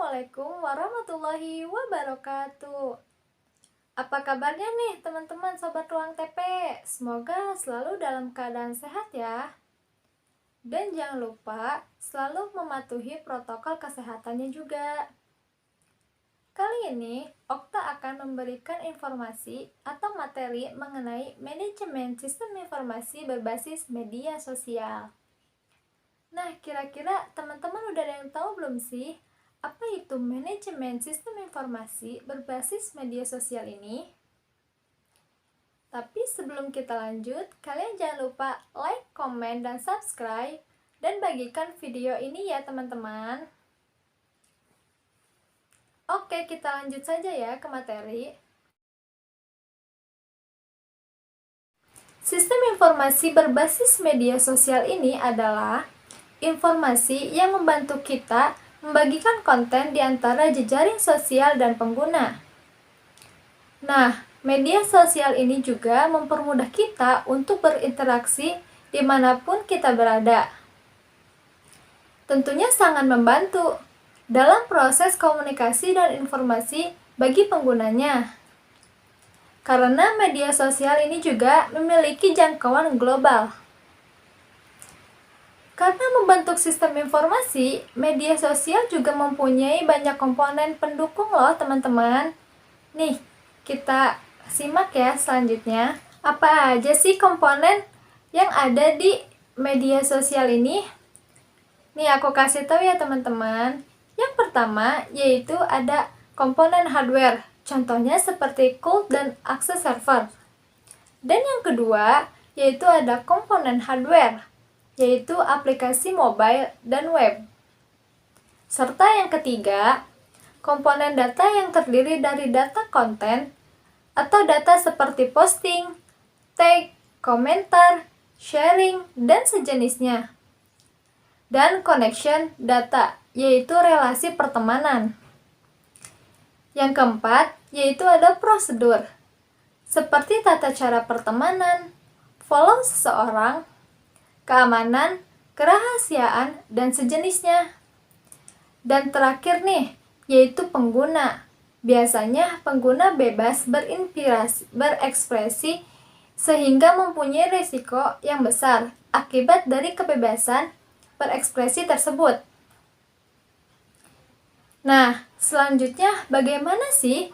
Assalamualaikum warahmatullahi wabarakatuh. Apa kabarnya nih teman-teman Sobat Ruang TP? Semoga selalu dalam keadaan sehat ya. Dan jangan lupa selalu mematuhi protokol kesehatannya juga. Kali ini, Okta akan memberikan informasi atau materi mengenai manajemen sistem informasi berbasis media sosial. Nah, kira-kira teman-teman udah ada yang tahu belum sih? Apa itu manajemen sistem informasi berbasis media sosial ini? Tapi sebelum kita lanjut, kalian jangan lupa like, komen, dan subscribe, dan bagikan video ini ya teman-teman. Oke, kita lanjut saja ya ke materi. Sistem informasi berbasis media sosial ini adalah informasi yang membantu kita membagikan konten di antara jejaring sosial dan pengguna. Nah, media sosial ini juga mempermudah kita untuk berinteraksi dimanapun kita berada. Tentunya sangat membantu dalam proses komunikasi dan informasi bagi penggunanya. Karena media sosial ini juga memiliki jangkauan global. Karena membentuk sistem informasi, media sosial juga mempunyai banyak komponen pendukung loh teman-teman. Nih, kita simak ya selanjutnya. Apa aja sih komponen yang ada di media sosial ini? Nih aku kasih tahu ya teman-teman. Yang pertama yaitu ada komponen hardware. Contohnya seperti COOL dan Access Server. Dan yang kedua yaitu ada komponen hardware, yaitu aplikasi mobile dan web. Serta yang ketiga, komponen data yang terdiri dari data konten atau data seperti posting, tag, komentar, sharing, dan sejenisnya. Dan connection data, yaitu relasi pertemanan. Yang keempat, yaitu ada prosedur, seperti tata cara pertemanan, follow seseorang, keamanan, kerahasiaan, dan sejenisnya. Dan terakhir nih, yaitu pengguna. Biasanya pengguna bebas berekspresi sehingga mempunyai risiko yang besar akibat dari kebebasan berekspresi tersebut. Nah, selanjutnya bagaimana sih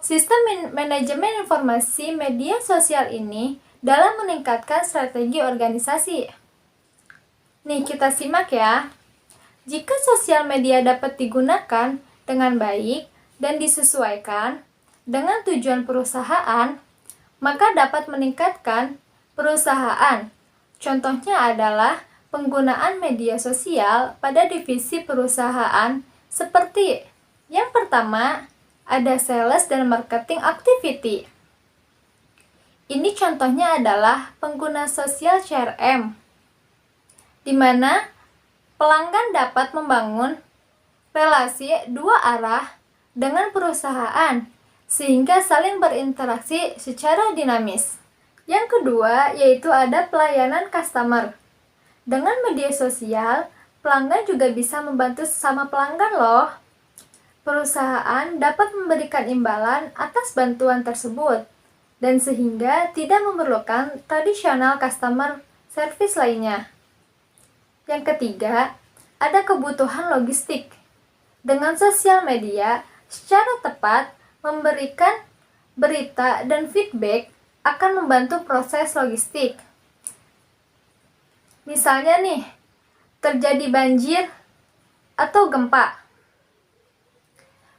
sistem manajemen informasi media sosial ini dalam meningkatkan strategi organisasi? Nih, kita simak ya. Jika sosial media dapat digunakan dengan baik dan disesuaikan dengan tujuan perusahaan, maka dapat meningkatkan perusahaan. Contohnya adalah penggunaan media sosial pada divisi perusahaan seperti yang pertama, ada sales dan marketing activity. Ini contohnya adalah pengguna sosial CRM, di mana pelanggan dapat membangun relasi dua arah dengan perusahaan sehingga saling berinteraksi secara dinamis. Yang kedua yaitu ada pelayanan customer. Dengan media sosial, pelanggan juga bisa membantu sesama pelanggan loh. Perusahaan dapat memberikan imbalan atas bantuan tersebut dan sehingga tidak memerlukan tradisional customer service lainnya. Yang ketiga, ada kebutuhan logistik. Dengan sosial media, secara tepat memberikan berita dan feedback akan membantu proses logistik. Misalnya nih, terjadi banjir atau gempa.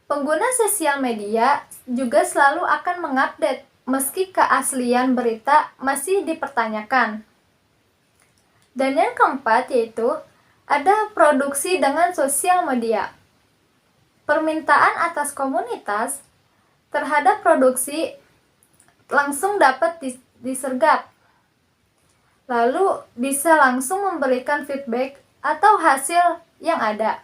Pengguna sosial media juga selalu akan mengupdate meski keaslian berita masih dipertanyakan. Dan yang keempat yaitu ada produksi dengan sosial media. Permintaan atas komunitas terhadap produksi langsung dapat disergap. Lalu bisa langsung memberikan feedback atau hasil yang ada.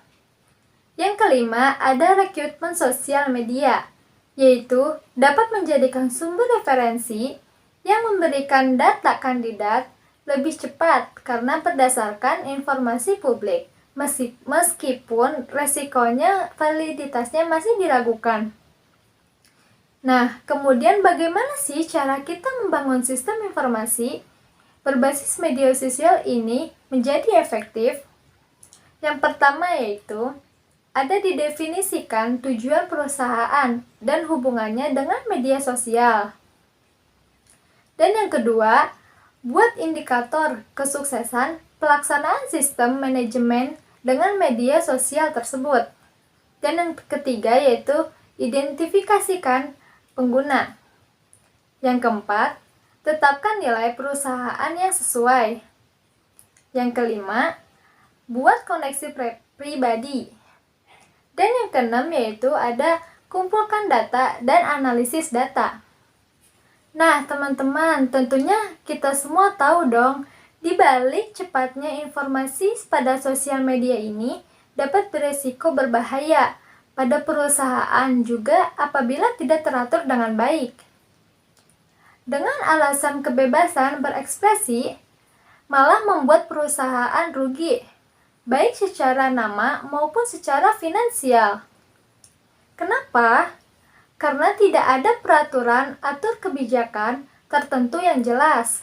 Yang kelima, ada rekrutmen sosial media, yaitu dapat menjadikan sumber referensi yang memberikan data kandidat lebih cepat karena berdasarkan informasi publik meskipun resikonya validitasnya masih diragukan. Nah, kemudian bagaimana sih cara kita membangun sistem informasi berbasis media sosial ini menjadi efektif? Yang pertama yaitu ada didefinisikan tujuan perusahaan dan hubungannya dengan media sosial. Dan yang kedua, buat indikator kesuksesan pelaksanaan sistem manajemen dengan media sosial tersebut. Dan yang ketiga yaitu identifikasikan pengguna. Yang keempat, tetapkan nilai perusahaan yang sesuai. Yang kelima, buat koneksi pribadi. Dan yang keenam yaitu ada kumpulkan data dan analisis data. Nah, teman-teman, tentunya kita semua tahu dong, di balik cepatnya informasi pada sosial media ini dapat beresiko berbahaya pada perusahaan juga apabila tidak teratur dengan baik. Dengan alasan kebebasan berekspresi, malah membuat perusahaan rugi, baik secara nama maupun secara finansial. Kenapa? Karena tidak ada peraturan atau kebijakan tertentu yang jelas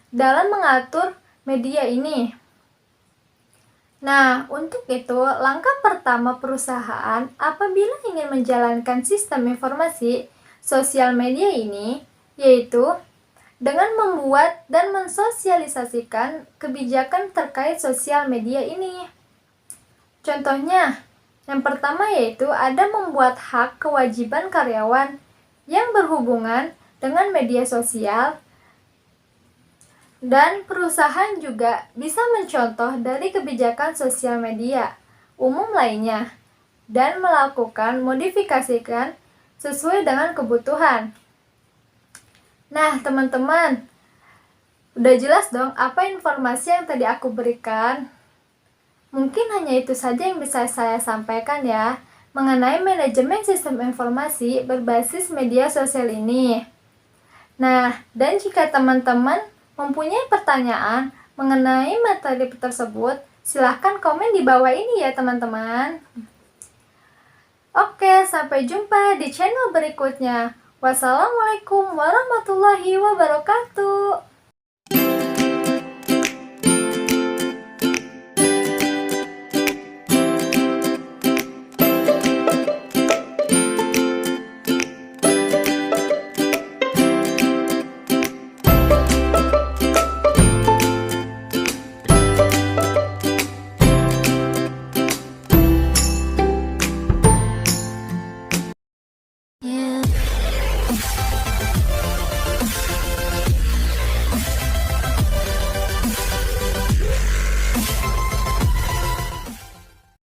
dalam mengatur media ini. Nah, untuk itu, langkah pertama perusahaan apabila ingin menjalankan sistem informasi sosial media ini, yaitu dengan membuat dan mensosialisasikan kebijakan terkait sosial media ini. Contohnya, yang pertama yaitu ada membuat hak kewajiban karyawan yang berhubungan dengan media sosial. Dan perusahaan juga bisa mencontoh dari kebijakan sosial media umum lainnya dan melakukan modifikasikan sesuai dengan kebutuhan. Nah, teman-teman, udah jelas dong apa informasi yang tadi aku berikan? Mungkin hanya itu saja yang bisa saya sampaikan ya mengenai manajemen sistem informasi berbasis media sosial ini. Nah, dan jika teman-teman mempunyai pertanyaan mengenai materi tersebut, silahkan komen di bawah ini ya teman-teman. Oke, sampai jumpa di channel berikutnya. Wassalamualaikum warahmatullahi wabarakatuh.